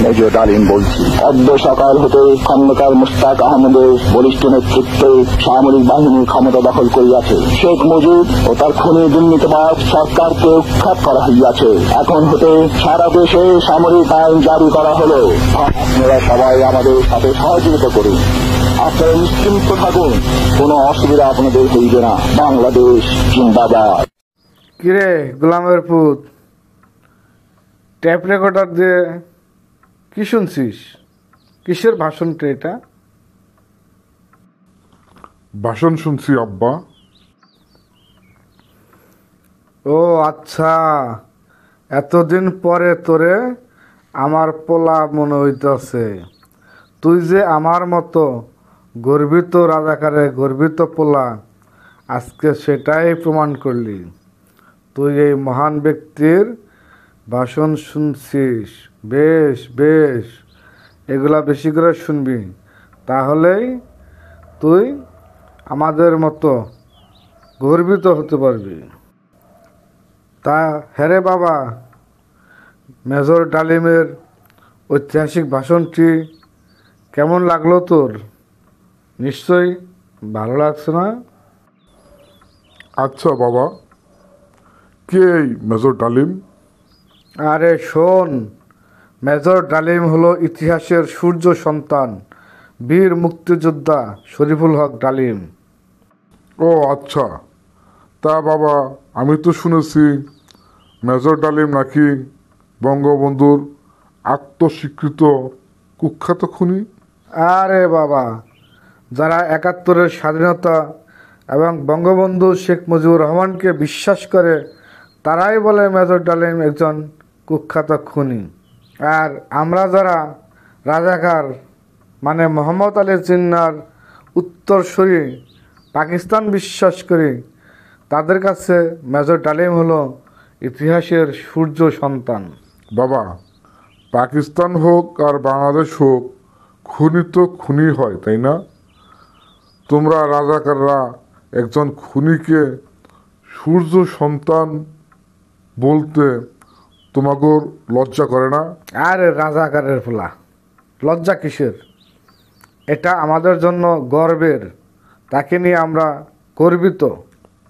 Major ডালিম বলছি। অদ্য সকাল হতে খন্দকার মুশতাক আহমদের বলিষ্ঠ নেতৃত্বে সামরিক বাহিনী ক্ষমতা দখল করিয়াছে। শেখ মুজিব ও তার খুনি দুর্নীতিবাদ সরকারকে উৎখাত করা হইয়াছে। এখন হতে সারা দেশে সামরিক আইন জারি করা হলো। আপনারা সবাই আমাদের সাথে সহযোগিতা করুন। আপনারা নিশ্চিন্ত থাকুন, কোনো অসুবিধা আপনাদের হইবে না। বাংলাদেশ জিন্দাবাদ। কিরে গোলামের পুত, ট্যাপ রেকর্ডার দিয়ে কি শুনছিস? কিসের ভাষণটা এটা? ভাষণ শুনছি আব্বা। ও আচ্ছা, এতদিন পরে তোরে আমার পোলা মনে হইতেছে। তুই যে আমার মতো গর্বিত রাজাকারে গর্বিত পোলা, আজকে সেটাই প্রমাণ করলি। তুই এই মহান ব্যক্তির ভাষণ শুনছিস। বেশ বেশ, এগুলা বেশি করে শুনবি, তাহলেই তুই আমাদের মতো গর্বিত হতে পারবি। তা হ্যারে বাবা, মেজর ডালিমের ঐতিহাসিক ভাষণটি কেমন লাগলো তোর? নিশ্চয়ই ভালো লাগছে না? আচ্ছা বাবা, কে এই মেজর ডালিম? আরে শোন, মেজর ডালিম হলো ইতিহাসের সূর্য সন্তান, বীর মুক্তিযোদ্ধা শরীফুল হক ডালিম। ও আচ্ছা, তা বাবা আমি তো শুনেছি মেজর ডালিম নাকি বঙ্গবন্ধুর আত্মস্বীকৃত কুখ্যাত খুনি। আরে বাবা, যারা ৭১-এর স্বাধীনতা এবং বঙ্গবন্ধু শেখ মুজিবুর রহমানকে বিশ্বাস করে, তারাই বলে মেজর ডালিম একজন কুখ্যাত খুনি। আর আমরা যারা রাজাকার মানে মোহাম্মদ আলী জিন্নাহর উত্তরসূরি পাকিস্তান বিশ্বাস করি, তাদের কাছে মেজর ডালিম হলো ইতিহাসের সূর্য সন্তান। বাবা, পাকিস্তান হোক আর বাংলাদেশ হোক, খুনি তো খুনি হয়, তাই না? তোমরা রাজাকাররা একজন খুনিকে সূর্য সন্তান বলতে তোমাকে লজ্জা করে না? আরে রাজাকারের ফোলা, লজ্জা কিসের? এটা আমাদের জন্য গর্বের, তাকে নিয়ে আমরা গর্বিত।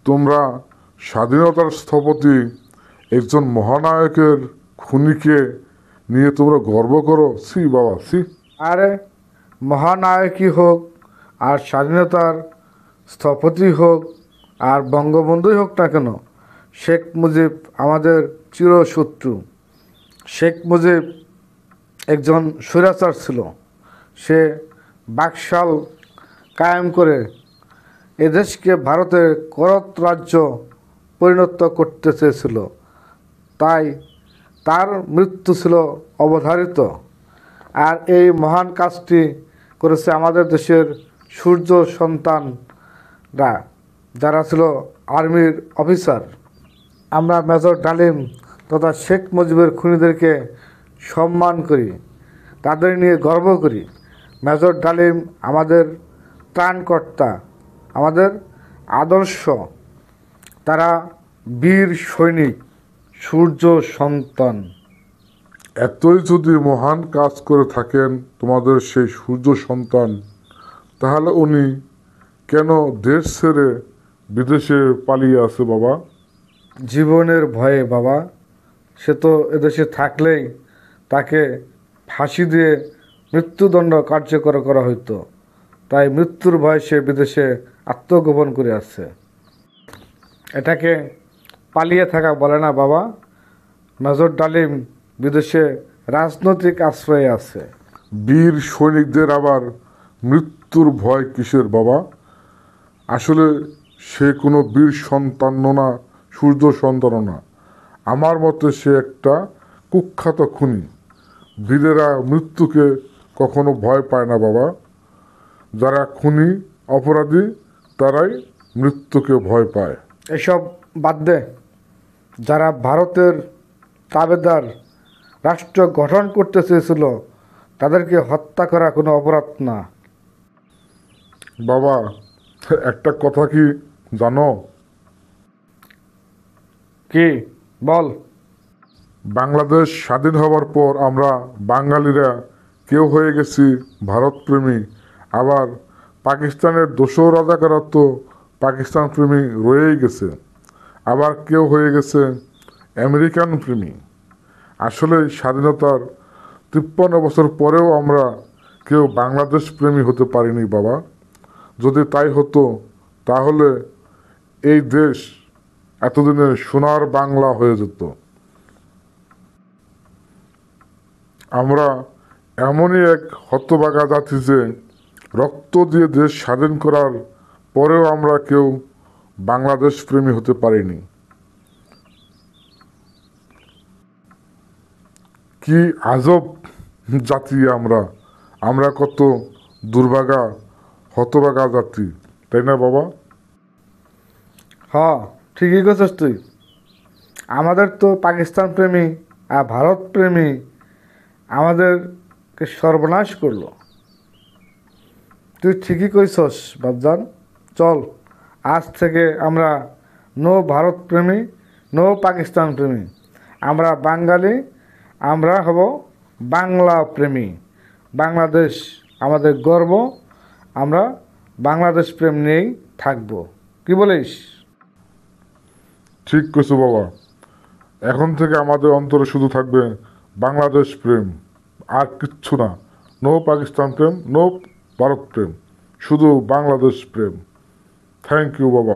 তোমরা স্বাধীনতার স্থপতি একজন মহানায়কের খুনিকে নিয়ে তোমরা গর্ব করো? সি বাবা সি। আরে মহানায়কই হোক আর স্বাধীনতার স্থপতি হোক আর বঙ্গবন্ধুই হোক না কেন, শেখ মুজিব আমাদের চিরশত্রু। শেখ মুজিব একজন স্বৈরাচার ছিল। সে বাকশাল কায়েম করে এদেশকে ভারতের করত রাজ্য পরিণত করতে চেয়েছিল, তাই তার মৃত্যু ছিল অবধারিত। আর এই মহান কাজটি করেছে আমাদের দেশের সূর্য সন্তানরা, যারা ছিল আর্মির অফিসার। আমরা মেজর ডালিম তথা শেখ মুজিবের খুনিদেরকে সম্মান করি, তাদের নিয়ে গর্ব করি। মেজর ডালিম আমাদের ত্রাণকর্তা, আমাদের আদর্শ। তারা বীর সৈনিক, সূর্য সন্তান। এতই যদি মহান কাজ করে থাকেন তোমাদের সেই সূর্য সন্তান, তাহলে উনি কেন দেশ ছেড়ে বিদেশে পালিয়ে আছে বাবা? জীবনের ভয়ে বাবা। সে তো এদেশে থাকলেই তাকে ফাঁসি দিয়ে মৃত্যুদণ্ড কার্যকর করা হইতো, তাই মৃত্যুর ভয়ে সে বিদেশে আত্মগোপন করে আছে। এটাকে পালিয়ে থাকা বলে না বাবা। মেজর ডালিম বিদেশে রাজনৈতিক আশ্রয়ে আছে। বীর সৈনিকদের আবার মৃত্যুর ভয় কিসের বাবা? আসলে সে কোনো বীর সন্তান না, সূর্য সন্তান না। আমার মতে সে একটা কুখ্যাত খুনি। বীরেরা মৃত্যুকে কখনো ভয় পায় না বাবা। যারা খুনি অপরাধী তারাই মৃত্যুকে ভয় পায়। এসব বাদ দে। যারা ভারতের তাবেদার রাষ্ট্র গঠন করতে চেয়েছিল, তাদেরকে হত্যা করা কোনো অপরাধ না বাবা। একটা কথা কি জানো? কি বল? বাংলাদেশ স্বাধীন হওয়ার পর আমরা বাঙালিরা কেউ হয়ে গেছি ভারতপ্রেমী, আবার পাকিস্তানের দোসর রাজাকাররা তো পাকিস্তান প্রেমী রয়েই গেছে, আবার কেউ হয়ে গেছে আমেরিকান প্রেমী। আসলে স্বাধীনতার 53 বছর পরেও আমরা কেউ বাংলাদেশ প্রেমী হতে পারিনি বাবা। যদি তাই হতো তাহলে এই দেশ এতদিনে সোনার বাংলা হয়ে যেত। আমরা এমনই এক হতভাগা জাতি যে রক্ত দিয়ে দেশ স্বাধীন করার পরেও আমরা কেউ বাংলাদেশ প্রেমী হতে পারিনি। কি আজব জাতি আমরা, আমরা কত দুর্ভাগা হতভাগা জাতি, তাই না বাবা? ঠিকই করছিস তুই। আমাদের তো পাকিস্তান প্রেমী আর ভারত প্রেমী আমাদেরকে সর্বনাশ করলো। তুই ঠিকই কইছস বাবজান। চল, আজ থেকে আমরা নো ভারত প্রেমী, নো পাকিস্তান প্রেমী, আমরা বাঙালি, আমরা হব বাংলা প্রেমী। বাংলাদেশ আমাদের গর্ব, আমরা বাংলাদেশ প্রেম নিয়েই থাকবো। কি বলিস? ঠিক কইছো বাবা। এখন থেকে আমাদের অন্তরে শুধু থাকবে বাংলাদেশ প্রেম, আর কিচ্ছু না। নো পাকিস্তান প্রেম, নো ভারত প্রেম, শুধু বাংলাদেশ প্রেম। থ্যাংক ইউ বাবা।